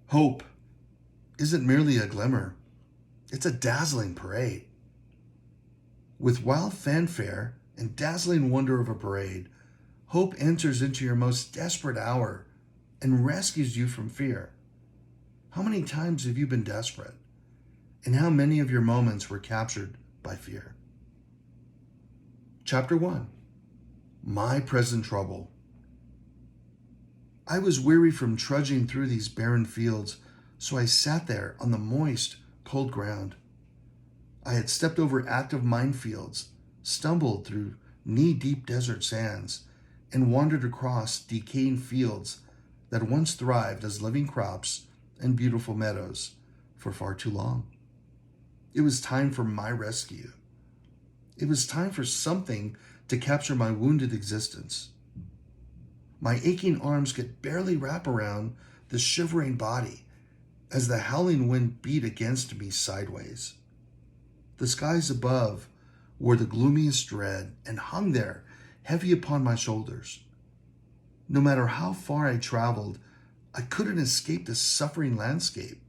Hope isn't merely a glimmer, it's a dazzling parade. With wild fanfare and dazzling wonder of a parade, hope enters into your most desperate hour and rescues you from fear. How many times have you been desperate? And how many of your moments were captured by fear? Chapter 1. My Present Trouble. I was weary from trudging through these barren fields, so I sat there on the moist, cold ground. I had stepped over active minefields, stumbled through knee-deep desert sands, and wandered across decaying fields that once thrived as living crops and beautiful meadows for far too long. It was time for my rescue. It was time for something to capture my wounded existence. My aching arms could barely wrap around the shivering body as the howling wind beat against me sideways. The skies above were the gloomiest dread and hung there heavy upon my shoulders. No matter how far I traveled, I couldn't escape this suffering landscape.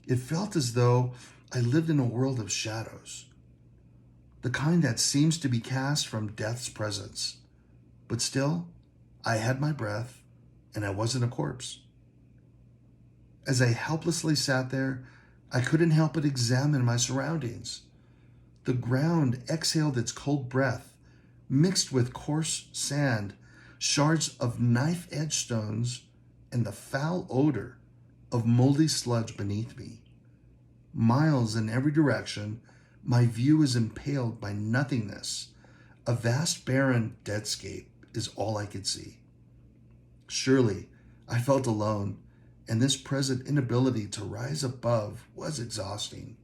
It felt as though I lived in a world of shadows, the kind that seems to be cast from death's presence. But still, I had my breath, and I wasn't a corpse. As I helplessly sat there, I couldn't help but examine my surroundings. The ground exhaled its cold breath, mixed with coarse sand, shards of knife-edged stones, and the foul odor of moldy sludge beneath me. Miles in every direction, my view is impaled by nothingness. A vast, barren deadscape is all I could see. Surely, I felt alone, and this present inability to rise above was exhausting.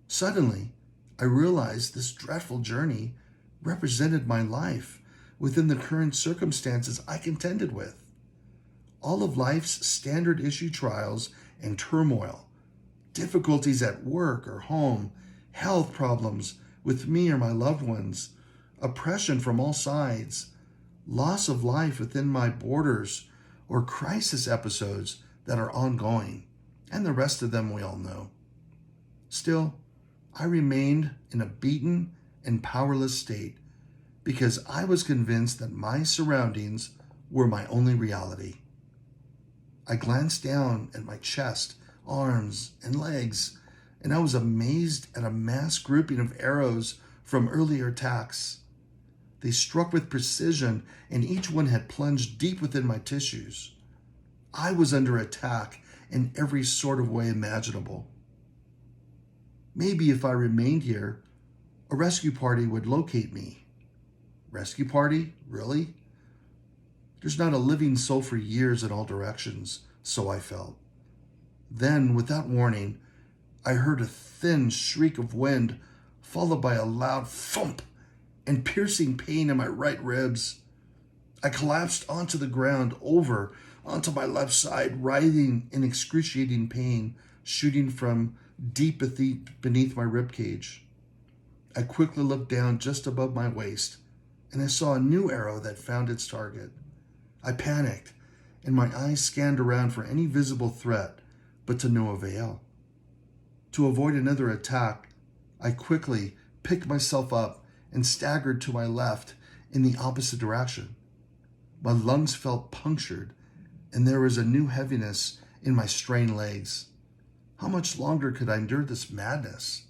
Suddenly, I realized this dreadful journey represented my life within the current circumstances I contended with. All of life's standard issue trials and turmoil, difficulties at work or home, health problems with me or my loved ones, oppression from all sides, loss of life within my borders, or crisis episodes that are ongoing, and the rest of them we all know. Still, I remained in a beaten and powerless state because I was convinced that my surroundings were my only reality. I glanced down at my chest, arms, and legs, and I was amazed at a mass grouping of arrows from earlier attacks. They struck with precision, and each one had plunged deep within my tissues. I was under attack in every sort of way imaginable. Maybe if I remained here, a rescue party would locate me. Rescue party? Really? There's not a living soul for years in all directions, so I felt. Then, without warning, I heard a thin shriek of wind, followed by a loud thump and piercing pain in my right ribs. I collapsed onto the ground, over onto my left side, writhing in excruciating pain, shooting from deep beneath my ribcage. I quickly looked down just above my waist, and I saw a new arrow that found its target. I panicked, and my eyes scanned around for any visible threat, but to no avail. To avoid another attack, I quickly picked myself up and staggered to my left in the opposite direction. My lungs felt punctured, and there was a new heaviness in my strained legs. How much longer could I endure this madness?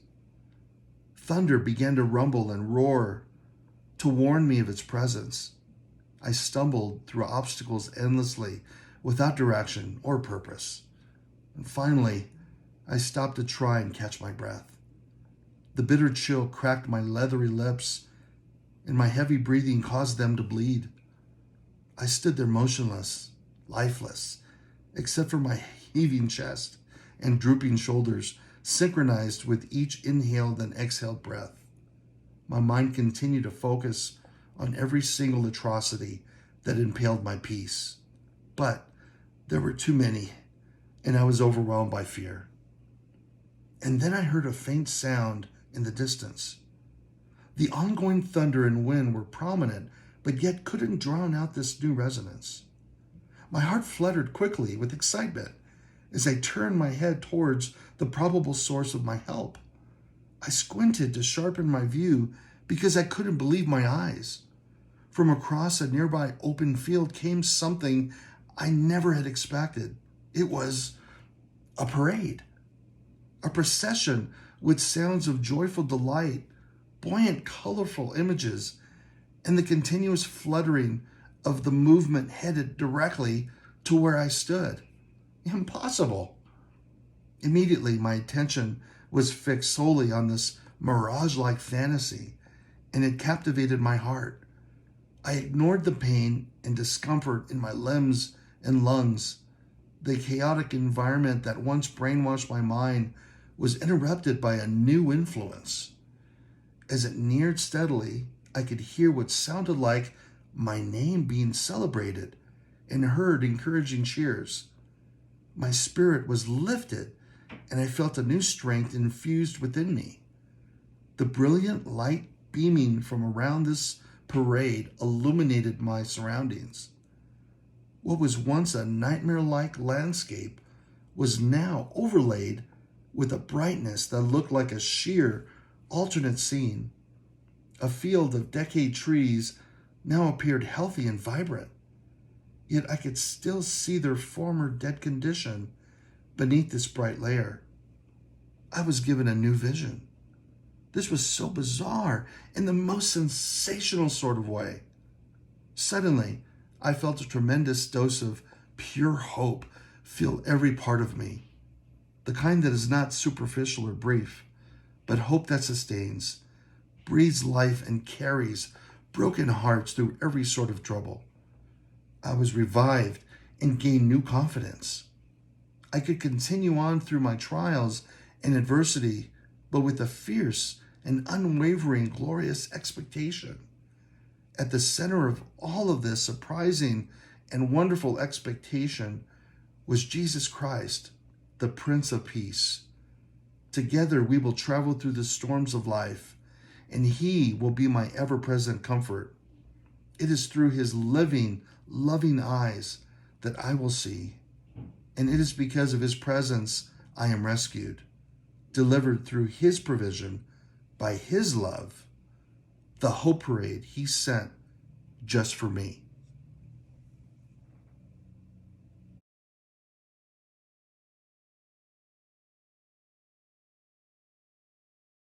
Thunder began to rumble and roar to warn me of its presence. I stumbled through obstacles endlessly, without direction or purpose. And finally, I stopped to try and catch my breath. The bitter chill cracked my leathery lips, and my heavy breathing caused them to bleed. I stood there motionless, lifeless, except for my heaving chest and drooping shoulders, synchronized with each inhaled and exhaled breath. My mind continued to focus on every single atrocity that impaled my peace. But there were too many, and I was overwhelmed by fear. And then I heard a faint sound in the distance. The ongoing thunder and wind were prominent, but yet couldn't drown out this new resonance. My heart fluttered quickly with excitement as I turned my head towards the probable source of my help. I squinted to sharpen my view because I couldn't believe my eyes. From across a nearby open field came something I never had expected. It was a parade, a procession with sounds of joyful delight, buoyant, colorful images, and the continuous fluttering of the movement headed directly to where I stood. Impossible. Immediately, my attention was fixed solely on this mirage-like fantasy, and it captivated my heart. I ignored the pain and discomfort in my limbs and lungs. The chaotic environment that once brainwashed my mind was interrupted by a new influence. As it neared steadily, I could hear what sounded like my name being celebrated and heard encouraging cheers. My spirit was lifted, and I felt a new strength infused within me. The brilliant light beaming from around this parade illuminated my surroundings. What was once a nightmare-like landscape was now overlaid with a brightness that looked like a sheer alternate scene. A field of decayed trees now appeared healthy and vibrant, yet I could still see their former dead condition beneath this bright layer. I was given a new vision. This was so bizarre in the most sensational sort of way. Suddenly, I felt a tremendous dose of pure hope fill every part of me. The kind that is not superficial or brief, but hope that sustains, breathes life, and carries broken hearts through every sort of trouble. I was revived and gained new confidence. I could continue on through my trials and adversity, but with a fierce and unwavering glorious expectation. At the center of all of this surprising and wonderful expectation was Jesus Christ, the Prince of Peace. Together we will travel through the storms of life, and He will be my ever-present comfort. It is through His living, loving eyes that I will see, and it is because of His presence I am rescued, delivered through His provision, by His love, the hope parade He sent just for me.